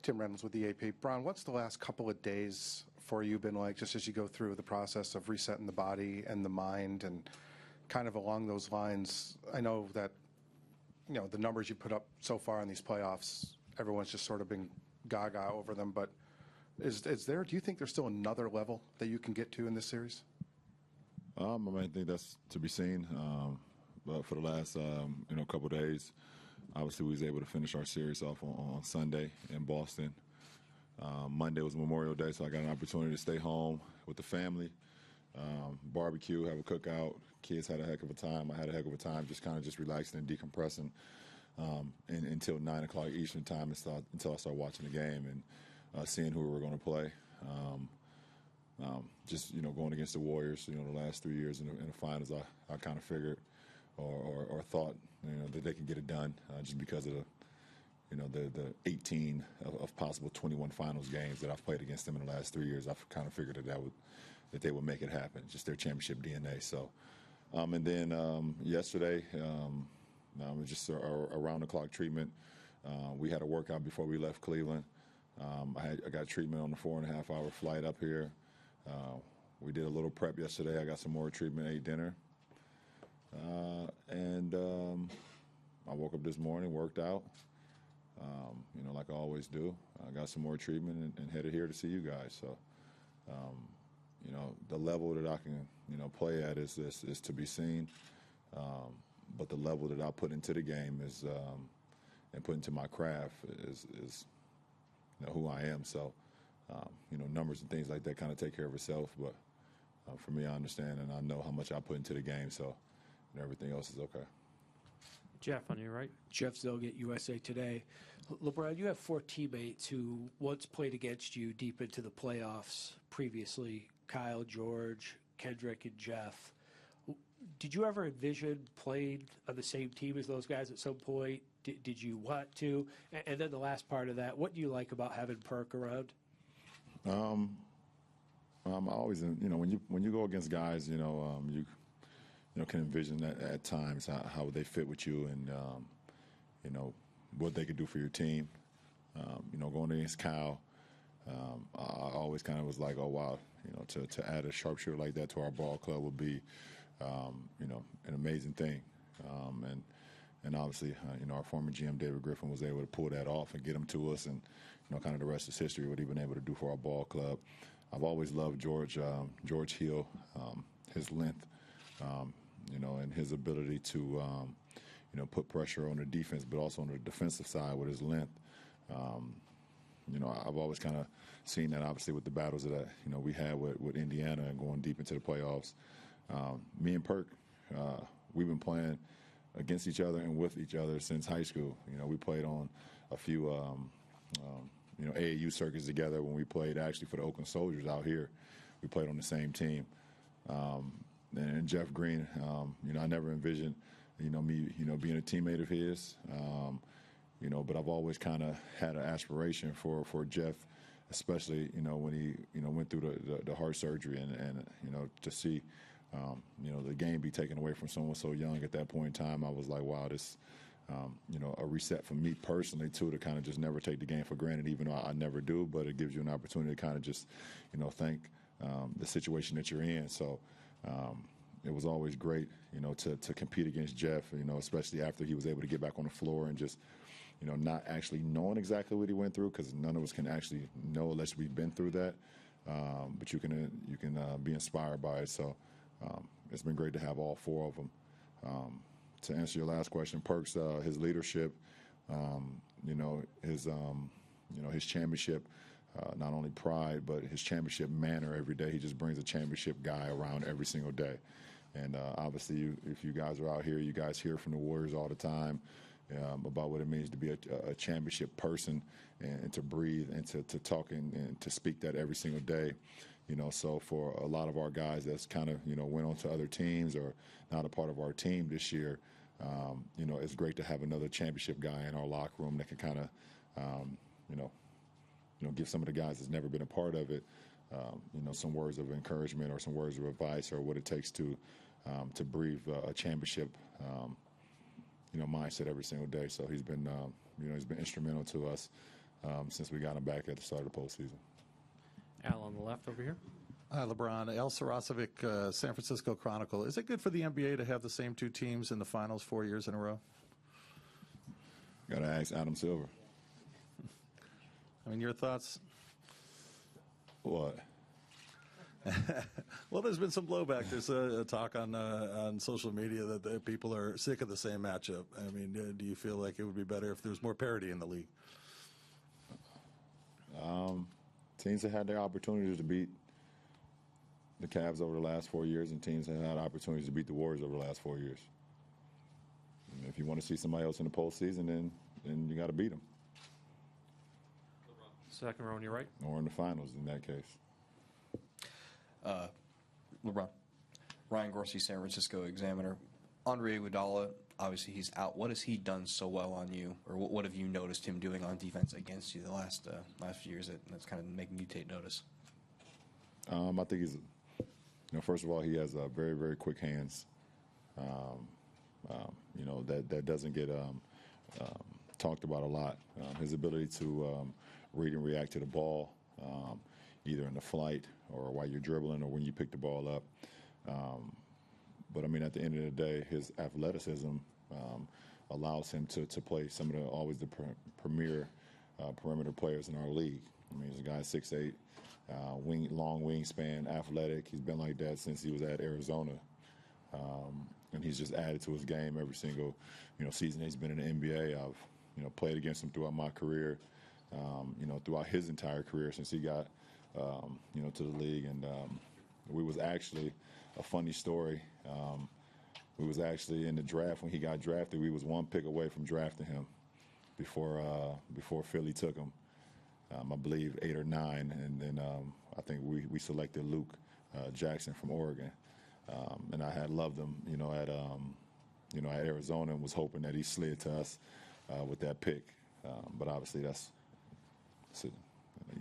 Tim Reynolds with the AP. Bron, what's the last couple of days for you been like, just as you go through the process of resetting the body and the mind, and kind of along those lines? I know that, you know, the numbers you put up so far in these playoffs, everyone's just sort of been gaga over them, but do you think there's still another level that you can get to in this series? I think that's to be seen. But for the last, couple of days, obviously we was able to finish our series off on Sunday in Boston. Monday was Memorial Day, so I got an opportunity to stay home with the family, barbecue, have a cookout. Kids had a heck of a time. I had a heck of a time, just relaxing and decompressing until 9 o'clock Eastern time until I started watching the game and seeing who we were going to play. Going against the Warriors, the last 3 years in the finals, I kind of figured or thought, that they could get it done just because of the 18 of possible 21 finals games that I've played against them in the last 3 years. I kind of figured that they would make it happen, just their championship DNA. So, and then yesterday, just around the clock treatment. We had a workout before we left Cleveland. I got treatment on the 4.5 hour flight up here. We did a little prep yesterday. I got some more treatment, ate dinner. And I woke up this morning, worked out, like I always do. I got some more treatment and headed here to see you guys. So, the level that I can, play at is to be seen. But the level that I put into the game is, and put into my craft is who I am. So, numbers and things like that kind of take care of itself. But for me, I understand and I know how much I put into the game. So, everything else is okay. Jeff, on your right. Jeff Zillgett, USA Today. LeBron, you have 4 teammates who once played against you deep into the playoffs previously: Kyle, George, Kendrick, and Jeff. Did you ever envision playing on the same team as those guys at some point? Did you want to? And then the last part of that, what do you like about having Perk around? I'm always, when you go against guys, you can envision that at times how they fit with you and, what they could do for your team. Going against Kyle, I always kind of was like, oh, wow, to add a sharpshooter like that to our ball club would be, an amazing thing. And obviously, our former GM, David Griffin, was able to pull that off and get him to us. And, kind of the rest is history, what he's been able to do for our ball club. I've always loved George Hill, his length, and his ability to, put pressure on the defense, but also on the defensive side with his length. I've always kind of seen that, obviously, with the battles that, we had with Indiana and going deep into the playoffs. Me and Perk, we've been playing against each other and with each other since high school. We played on a few, AAU circuits together when we played actually for the Oakland Soldiers out here. We played on the same team. And Jeff Green, I never envisioned, me, being a teammate of his. But I've always kind of had an aspiration for Jeff, especially, when he, went through the heart surgery and to see, the game be taken away from someone so young at that point in time. I was like, wow, this, a reset for me personally, too, to kind of just never take the game for granted, even though I never do. But it gives you an opportunity to kind of just, thank the situation that you're in. So it was always great, to compete against Jeff, especially after he was able to get back on the floor and just, not actually knowing exactly what he went through, because none of us can actually know unless we've been through that. But you can be inspired by it. So it's been great to have all 4 of them. To answer your last question, Perk's his leadership, his championship, not only pride, but his championship manner every day. He just brings a championship guy around every single day. And obviously, if you guys are out here, you guys hear from the Warriors all the time about what it means to be a championship person and to breathe and to talk and to speak that every single day. So for a lot of our guys that's kind of, went on to other teams or not a part of our team this year, it's great to have another championship guy in our locker room that can kind of, give some of the guys that's never been a part of it, some words of encouragement or some words of advice or what it takes to breathe a championship, mindset every single day. So he's been, he's been instrumental to us since we got him back at the start of the postseason. Al on the left over here. LeBron, El Saracevic, San Francisco Chronicle. Is it good for the NBA to have the same two teams in the finals 4 years in a row? Got to ask Adam Silver. I mean, your thoughts? What? Well, there's been some blowback. There's a talk on social media that people are sick of the same matchup. I mean, do you feel like it would be better if there was more parity in the league? Teams have had their opportunities to beat the Cavs over the last 4 years, and teams have had opportunities to beat the Warriors over the last 4 years. And if you want to see somebody else in the postseason, then you got to beat them. Second row on your right. Or in the finals in that case. LeBron. Ryan Gorsey, San Francisco Examiner. Andre Iguodala, obviously he's out. What has he done so well on you, or what have you noticed him doing on defense against you the last few years that's kind of making you take notice? I think he's, first of all, he has very, very quick hands. That doesn't get talked about a lot. His ability to read and react to the ball, either in the flight or while you're dribbling or when you pick the ball up. But, I mean, at the end of the day, his athleticism allows him to play some of the premier perimeter players in our league. I mean, he's a guy 6'8", long wingspan, athletic. He's been like that since he was at Arizona. And he's just added to his game every single, season he's been in the NBA. I've, played against him throughout my career, throughout his entire career since he got, to the league. And we was actually a funny story. We was actually in the draft when he got drafted. We was one pick away from drafting him before Philly took him. I believe 8 or 9, and then I think we selected Luke Jackson from Oregon, and I had loved him, at Arizona, and was hoping that he slid to us with that pick. But obviously, you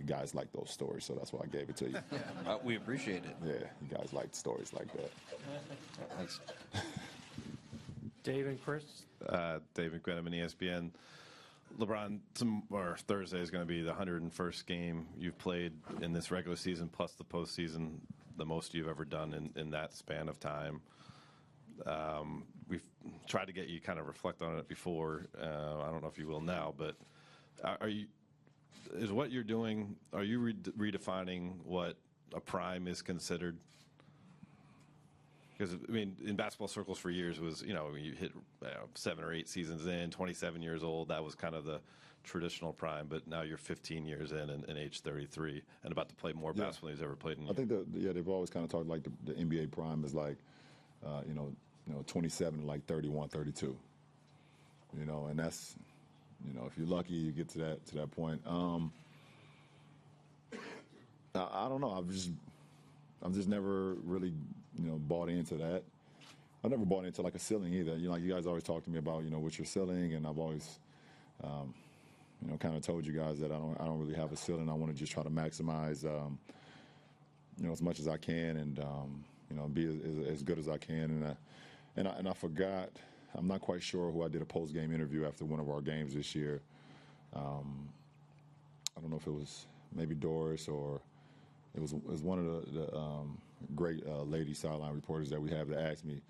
guys like those stories, so that's why I gave it to you. Yeah, we appreciate it. Yeah, you guys like stories like that. Thanks. Dave and Chris. David Quinneman, ESPN. LeBron, Thursday is going to be the 101st game you've played in this regular season plus the postseason, the most you've ever done in that span of time. We've tried to get you kind of reflect on it before. I don't know if you will now, but is what you're doing, are you redefining what a prime is considered? Because, I mean, in basketball circles for years was, you hit 7 or 8 seasons in, 27 years old. That was kind of the traditional prime. But now you're 15 years in and age 33 and about to play more basketball than he's ever played in. I think they've always kind of talked like the NBA prime is like, 27 to like 31, 32. And that's, if you're lucky, you get to that point. I don't know. I've just never really, bought into that. I never bought into like a ceiling either. Like you guys always talk to me about, what's your ceiling, and I've always, kind of told you guys that I don't really have a ceiling. I want to just try to maximize, as much as I can, and be as good as I can. And I forgot. I'm not quite sure who I did a post-game interview after one of our games this year. I don't know if it was maybe Doris or it was one of the great lady sideline reporters that we have that asked me,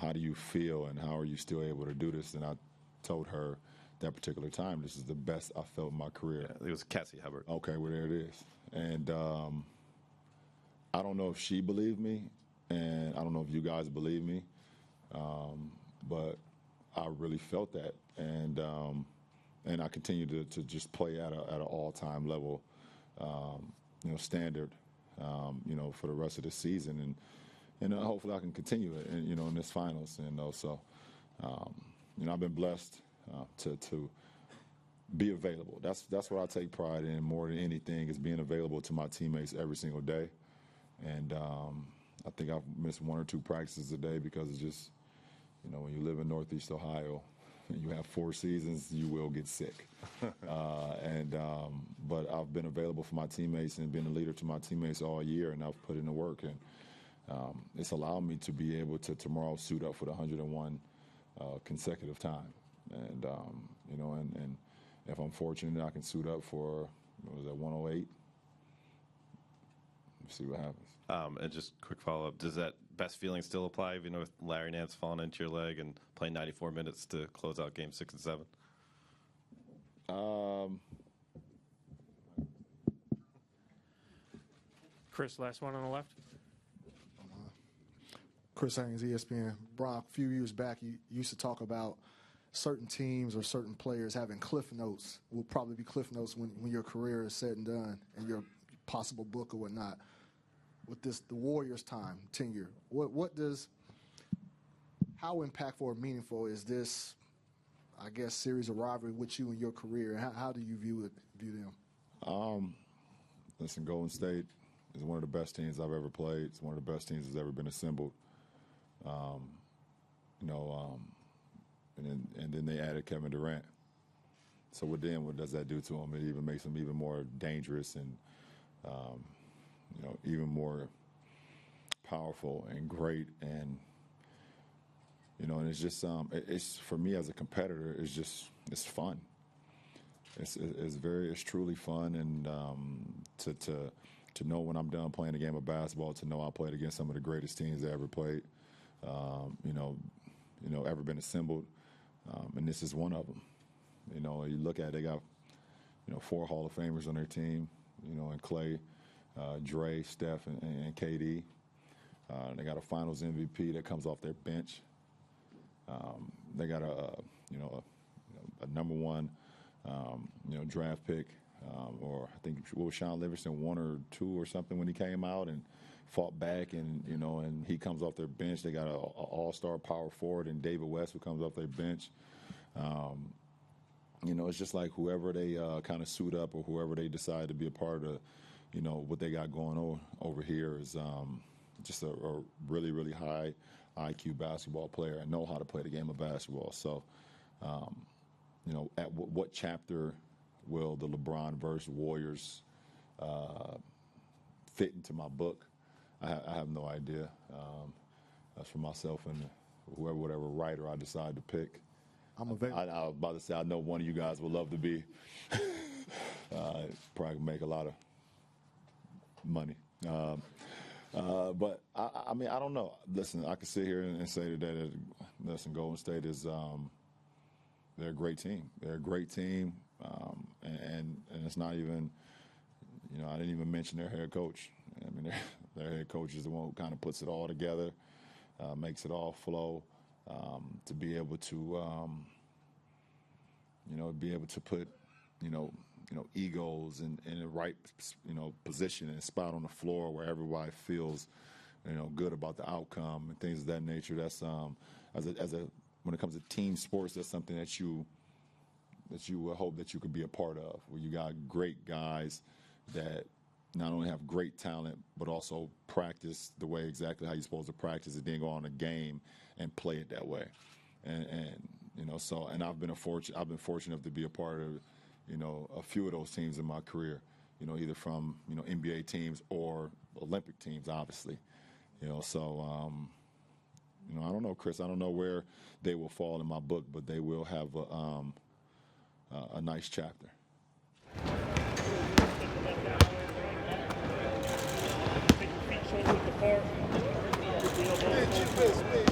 how do you feel and how are you still able to do this? And I told her that particular time, this is the best I felt in my career. Yeah, it was Cassie Hubbard. Okay, well, there it is. And I don't know if she believed me, and I don't know if you guys believe me, but I really felt that. And I continue to just play at an all-time level, standard, for the rest of the season. And hopefully I can continue it, in this finals. So, I've been blessed to be available. That's what I take pride in more than anything, is being available to my teammates every single day. And I think I've missed 1 or 2 practices a day because it's just, when you live in Northeast Ohio and you have 4 seasons, you will get sick. But I've been available for my teammates and been a leader to my teammates all year, and I've put in the work. And it's allowed me to be able to tomorrow suit up for the 101 consecutive time. And if I'm fortunate, I can suit up for, what was that, 108? See what happens. And just quick follow-up, does that best feeling still apply, even with Larry Nance falling into your leg and playing 94 minutes to close out Game 6 and 7? Chris, last one on the left. Chris Haynes, ESPN. Brock, a few years back, you used to talk about certain teams or certain players having cliff notes. Will probably be cliff notes when your career is said and done and your possible book or whatnot. With the Warriors' time, tenure, how impactful or meaningful is this, I guess, series of rivalry with you and your career? And how do you view them? Listen, Golden State is one of the best teams I've ever played. It's one of the best teams that's ever been assembled. And then they added Kevin Durant. So what does that do to them? It even makes them even more dangerous and, even more powerful and great. And, and it's just, it's for me as a competitor, it's fun. It's truly fun. And to know when I'm done playing a game of basketball, to know I played against some of the greatest teams I ever played, ever been assembled. And this is one of them. You look at it, they got, 4 Hall of Famers on their team, and Clay, Dre, Steph, and KD. They got a Finals MVP that comes off their bench. They got a number 1, draft pick, or I think what was Sean Livingston 1 or 2 or something when he came out and fought back, and and he comes off their bench. They got an all-star power forward and David West who comes off their bench. It's just like whoever they kind of suit up or whoever they decide to be a part of, what they got going on over here is just a really, really high IQ basketball player and know how to play the game of basketball. So, at what chapter will the LeBron versus Warriors fit into my book? I have no idea. That's for myself and whatever writer I decide to pick. I was about to say, I know one of you guys would love to be. Probably make a lot of money. But, I mean, I don't know. Listen, I could sit here and say today that, Golden State is they're a great team. They're a great team, and it's not even, I didn't even mention their head coach. I mean, their head coach is the one who kind of puts it all together, makes it all flow, to be able to, put, egos in the right, position and spot on the floor where everybody feels, good about the outcome and things of that nature. That's when it comes to team sports, that's something that you hope that you could be a part of, where you got great guys that not only have great talent, but also practice the way exactly how you're supposed to practice it, then go on a game and play it that way. And I've been fortunate enough to be a part of, a few of those teams in my career, either from, NBA teams or Olympic teams, obviously. So, I don't know, Chris, I don't know where they will fall in my book, but they will have a nice chapter. Shoulder with the bar.